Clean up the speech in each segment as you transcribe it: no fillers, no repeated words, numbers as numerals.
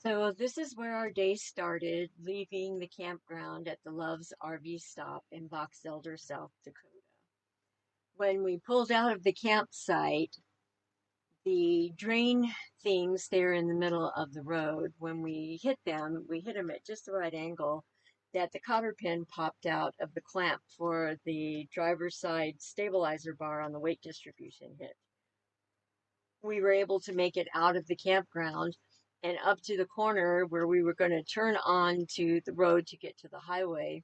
So this is where our day started, leaving the campground at the Love's RV stop in Box Elder, South Dakota. When we pulled out of the campsite, the drain things there in the middle of the road, when we hit them at just the right angle that the cotter pin popped out of the clamp for the driver's side stabilizer bar on the weight distribution hitch. We were able to make it out of the campground and up to the corner where we were going to turn on to the road to get to the highway.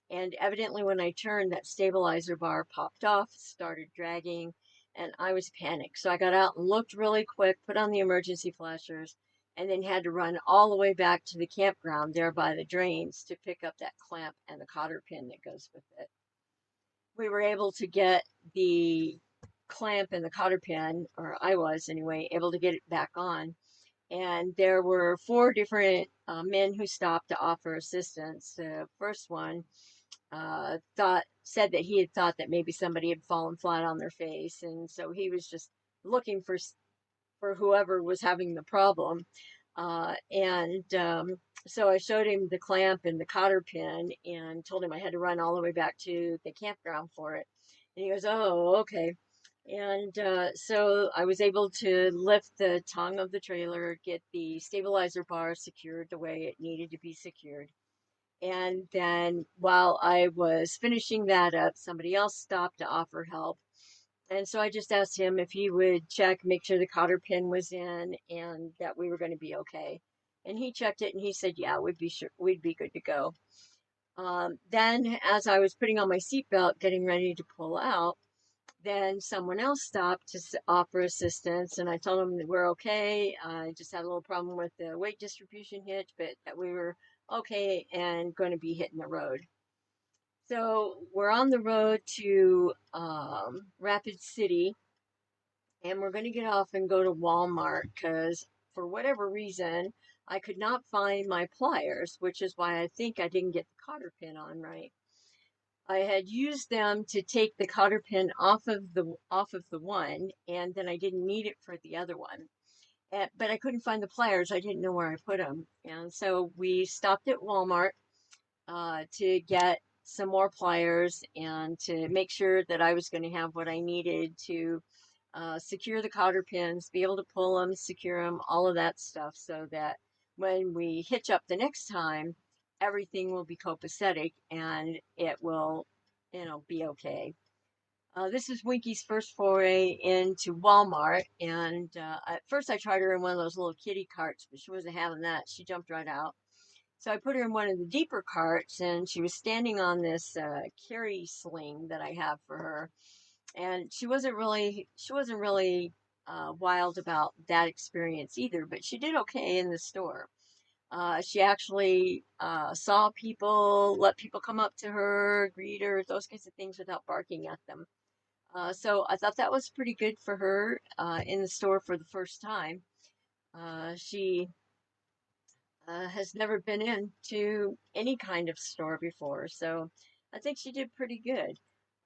And evidently, when I turned, that stabilizer bar popped off, started dragging, and I was panicked. So I got out and looked really quick, put on the emergency flashers, and then had to run all the way back to the campground there by the drains to pick up that clamp and the cotter pin that goes with it. We were able to get the clamp and the cotter pin, or I was anyway, able to get it back on. And there were four different men who stopped to offer assistance. The first one said that he had thought that maybe somebody had fallen flat on their face, and so he was just looking for whoever was having the problem. And so I showed him the clamp and the cotter pin and told him I had to run all the way back to the campground for it. And he goes, "Oh, okay." And so I was able to lift the tongue of the trailer, get the stabilizer bar secured the way it needed to be secured. And then while I was finishing that up, somebody else stopped to offer help. And so I just asked him if he would check, make sure the cotter pin was in and that we were going to be okay. And he checked it and he said, yeah, we'd be good to go. Then as I was putting on my seatbelt, getting ready to pull out, then someone else stopped to offer assistance, and I told them that we're okay. I just had a little problem with the weight distribution hitch, but that we were okay and going to be hitting the road. So we're on the road to Rapid City, and we're going to get off and go to Walmart because for whatever reason, I could not find my pliers, which is why I think I didn't get the cotter pin on right. I had used them to take the cotter pin off of the one, and then I didn't need it for the other one. But I couldn't find the pliers. I didn't know where I put them, and so we stopped at Walmart to get some more pliers and to make sure that I was going to have what I needed to secure the cotter pins, be able to pull them, secure them, all of that stuff, so that when we hitch up the next time, everything will be copacetic and it will, be okay. This is Winky's first foray into Walmart, and at first I tried her in one of those little kitty carts, but she wasn't having that. She jumped right out. So I put her in one of the deeper carts, and she was standing on this carry sling that I have for her, and she wasn't really wild about that experience either, but she did okay in the store. She actually saw people, let people come up to her, greet her, those kinds of things without barking at them. So I thought that was pretty good for her in the store for the first time. She has never been into any kind of store before, so I think she did pretty good.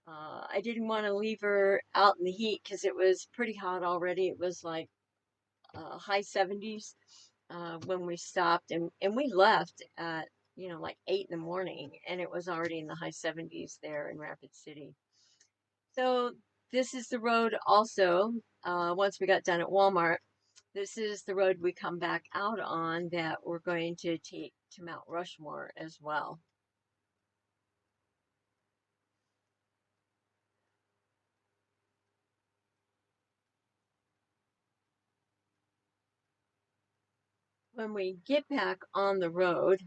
I didn't want to leave her out in the heat because it was pretty hot already. It was like high 70s when we stopped, and we left at like 8 in the morning, and it was already in the high 70s there in Rapid City. So this is the road also. Once we got done at Walmart, this is the road we come back out on that we're going to take to Mount Rushmore as well. When we get back on the road,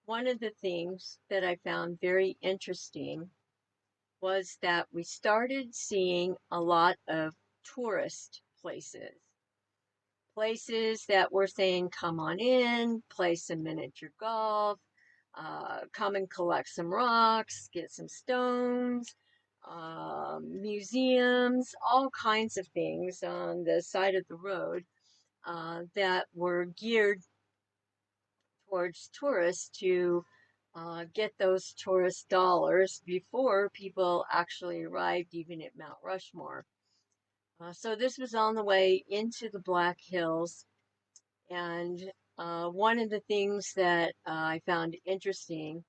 one of the things that I found very interesting was that we started seeing a lot of tourist places that were saying, come on in, play some miniature golf, come and collect some rocks, get some stones, museums, all kinds of things on the side of the road that were geared towards tourists to get those tourist dollars before people actually arrived even at Mount Rushmore. So this was on the way into the Black Hills, and One of the things that I found interesting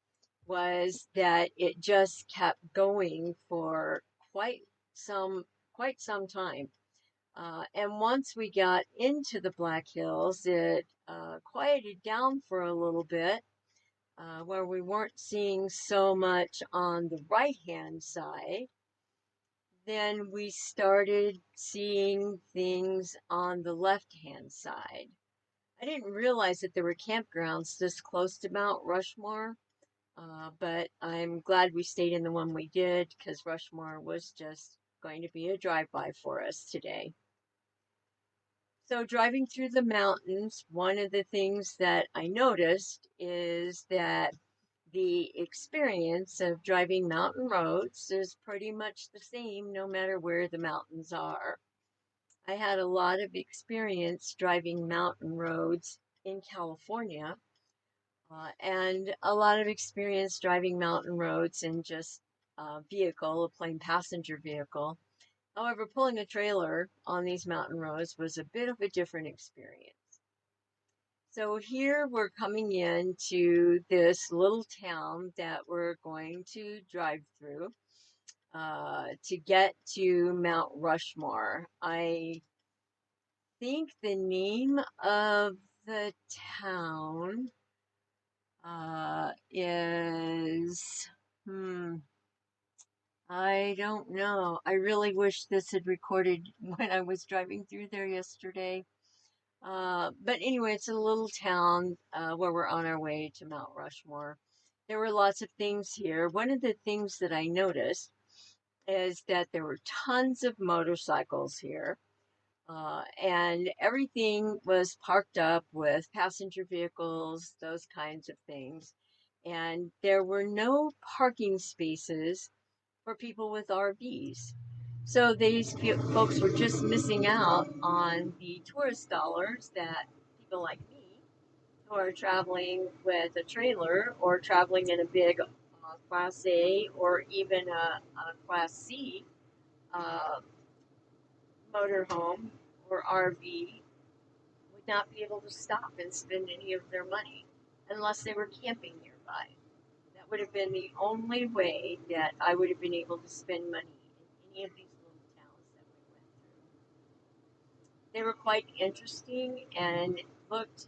was that it just kept going for quite some quite some time. And once we got into the Black Hills, it quieted down for a little bit, where we weren't seeing so much on the right hand side. Then we started seeing things on the left hand side. I didn't realize that there were campgrounds this close to Mount Rushmore, but I'm glad we stayed in the one we did because Rushmore was just going to be a drive-by for us today. So, driving through the mountains, one of the things that I noticed is that the experience of driving mountain roads is pretty much the same no matter where the mountains are. I had a lot of experience driving mountain roads in California, and a lot of experience driving mountain roads in just a vehicle, a plain passenger vehicle. However, pulling a trailer on these mountain roads was a bit of a different experience. So here we're coming into this little town that we're going to drive through to get to Mount Rushmore. I think the name of the town is, I don't know. I really wish this had recorded when I was driving through there yesterday. But anyway, it's a little town where we're on our way to Mount Rushmore. There were lots of things here. One of the things that I noticed is that there were tons of motorcycles here. And everything was parked up with passenger vehicles, those kinds of things. And there were no parking spaces for people with RVs. So these folks were just missing out on the tourist dollars that people like me, who are traveling with a trailer or traveling in a big Class A or even a Class C uh, motorhome or RV, would not be able to stop and spend any of their money unless they were camping nearby. That would have been the only way that I would have been able to spend money in any of these little towns that we went through. They were quite interesting and looked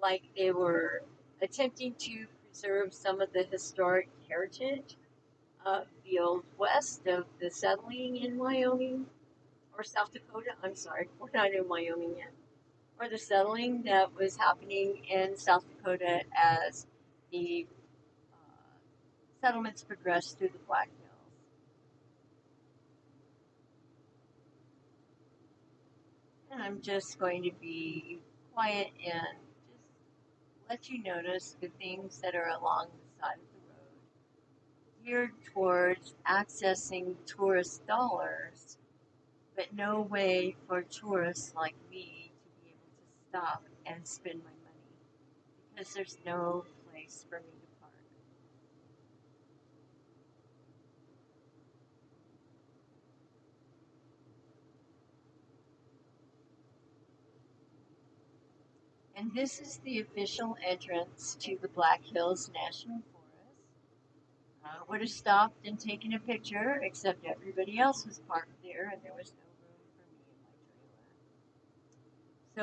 like they were attempting to preserve some of the historic heritage of the old west of the settling in Wyoming or South Dakota. I'm sorry, we're not in Wyoming yet. Or the settling that was happening in South Dakota as the settlements progressed through the Black Hills. And I'm just going to be quiet and just let you notice the things that are along the side of the road, geared towards accessing tourist dollars, but no way for tourists like me to be able to stop and spend my money because there's no place for me to park. And this is the official entrance to the Black Hills National Forest. Would have stopped and taken a picture, except everybody else was parked there and there was no room for me in my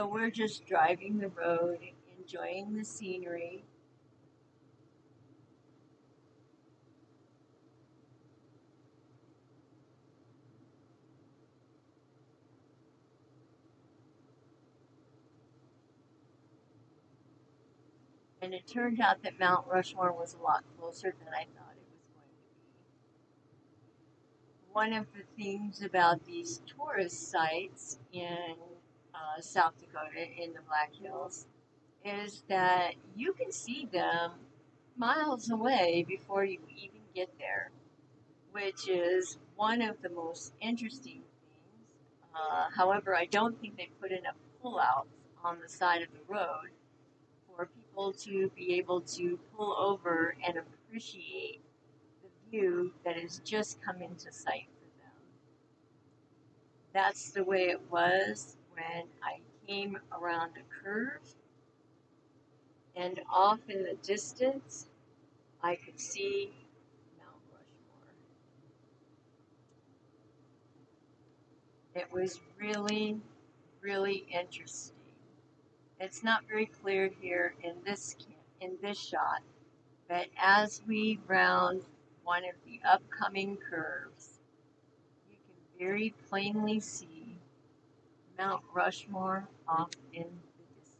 trailer. So we're just driving the road, enjoying the scenery. And it turned out that Mount Rushmore was a lot closer than I thought it was going to be. One of the things about these tourist sites in South Dakota in the Black Hills is that you can see them miles away before you even get there, which is one of the most interesting things. However, I don't think they put enough pullouts on the side of the road for people to be able to pull over and appreciate the view that has just come into sight for them. That's the way it was when I came around a curve And off in the distance, I could see Mount Rushmore. It was really, really interesting. It's not very clear here in this shot, but as we round one of the upcoming curves, you can very plainly see Mount Rushmore off in the distance.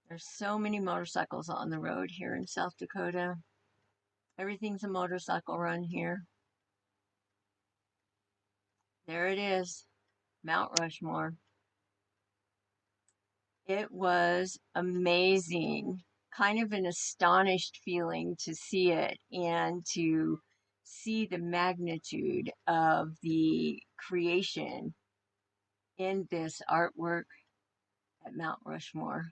There's so many motorcycles on the road here in South Dakota. Everything's a motorcycle run here. There it is, Mount Rushmore. It was amazing, kind of an astonished feeling to see it and to see the magnitude of the creation in this artwork at Mount Rushmore.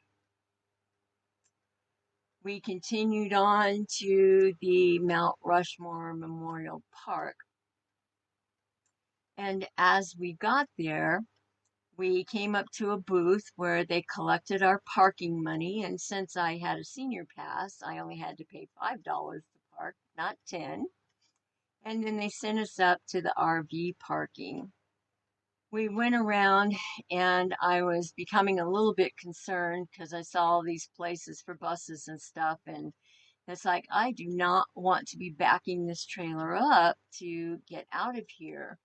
We continued on to the Mount Rushmore Memorial Park. And as we got there, we came up to a booth where they collected our parking money. And since I had a senior pass, I only had to pay $5 to park, not 10. And then they sent us up to the RV parking. We went around and I was becoming a little bit concerned because I saw all these places for buses and stuff. And it's like, I do not want to be backing this trailer up to get out of here.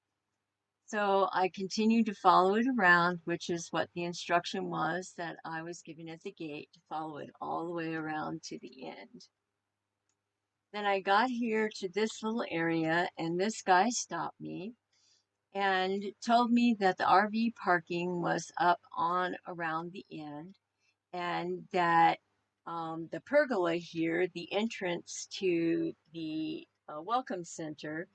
So I continued to follow it around, which is what the instruction was that I was given at the gate, to follow it all the way around to the end. Then I got here to this little area, and this guy stopped me and told me that the RV parking was up on around the end, and that the pergola here, the entrance to the Welcome Center,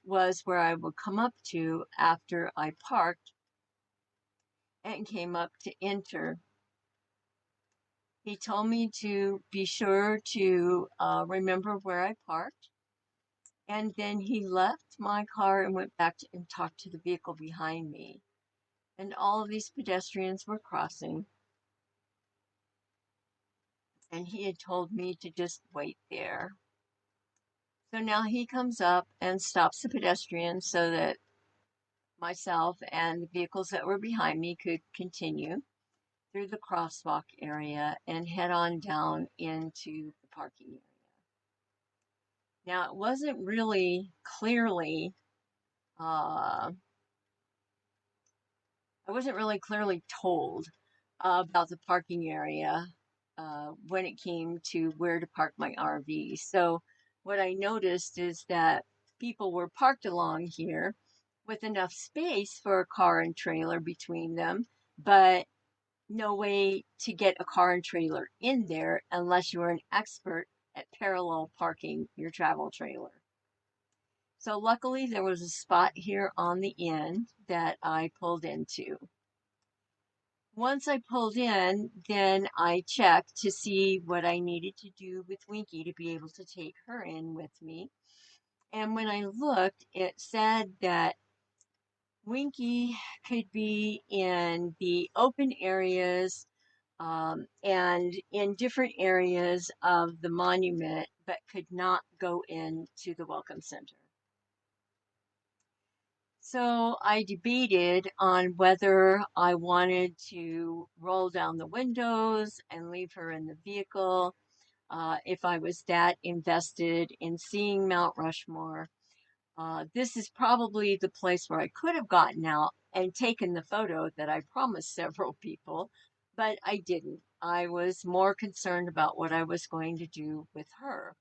was where I would come up to after I parked and came up to enter. He told me to be sure to remember where I parked. And then he left my car and went back and talked to the vehicle behind me. And all of these pedestrians were crossing. And he had told me to just wait there. So now he comes up and stops the pedestrians so that myself and the vehicles that were behind me could continue through the crosswalk area and head on down into the parking area. Now, it wasn't really clearly, I wasn't really clearly told about the parking area when it came to where to park my RV. So, what I noticed is that people were parked along here with enough space for a car and trailer between them, but no way to get a car and trailer in there unless you were an expert at parallel parking your travel trailer. So luckily there was a spot here on the end that I pulled into. Once I pulled in, then I checked to see what I needed to do with Winky to be able to take her in with me. And when I looked, it said that Winky could be in the open areas and in different areas of the monument, but could not go into the Welcome Center. So I debated on whether I wanted to roll down the windows and leave her in the vehicle, if I was that invested in seeing Mount Rushmore. This is probably the place where I could have gotten out and taken the photo that I promised several people, but I didn't. I was more concerned about what I was going to do with her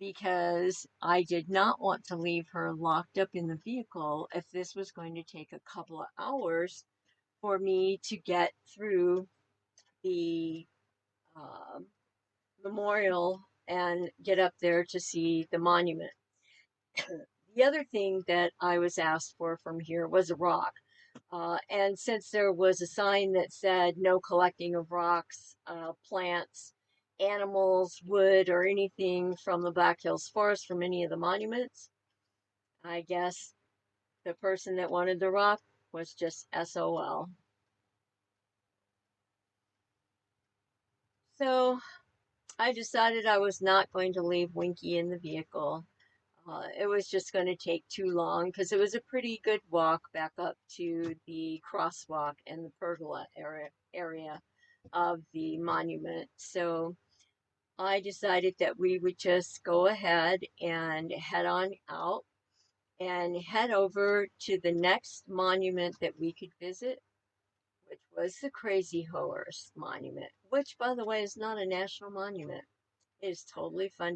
because I did not want to leave her locked up in the vehicle if this was going to take a couple of hours for me to get through the uh, memorial and get up there to see the monument. The other thing that I was asked for from here was a rock. And since there was a sign that said no collecting of rocks, plants, animals, wood, or anything from the Black Hills Forest from any of the monuments. I guess the person that wanted the rock was just SOL. So I decided I was not going to leave Winky in the vehicle. It was just going to take too long because it was a pretty good walk back up to the crosswalk and the pergola area of the monument. So I decided that we would just go ahead and head on out and head over to the next monument that we could visit, which was the Crazy Horse Monument, which, by the way, is not a national monument. It is totally funded